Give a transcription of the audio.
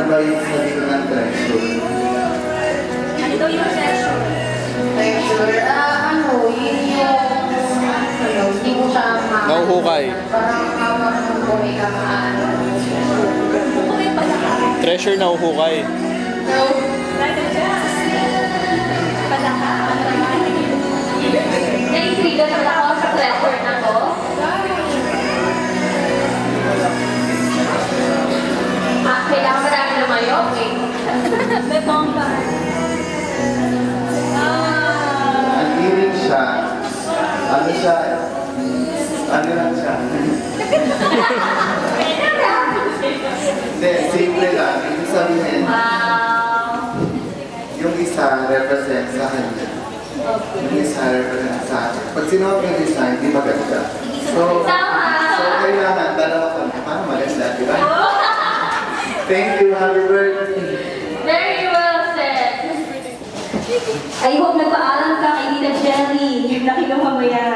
ba yung sabi ko ng treasure? Ano daw yung treasure? Treasure? Yun yung... hindi mo siya Nauhukay. Parang hawak mo kung may kamaan. Kukunin pala ka. Treasure na uhukay. No. Pala ka. Naiintriga na ako sa treasure na to. Kailangan mo namin lumayo. Okay. May bomba. Nag-iring siya. Ano siya? Ano lang siya? Hindi, simple lang. Ibig sabihin, Wow. yung isa represent sa kanya. Yung isa represent sa akin. Pag sinuot yung isa, hindi maganda. So kailangan dalawa kami. Paano maganda, di ba? Thank you, happy birthday. Very well said. I hope nagpaalam ka kay Nina Jelly na kinuha mo yan.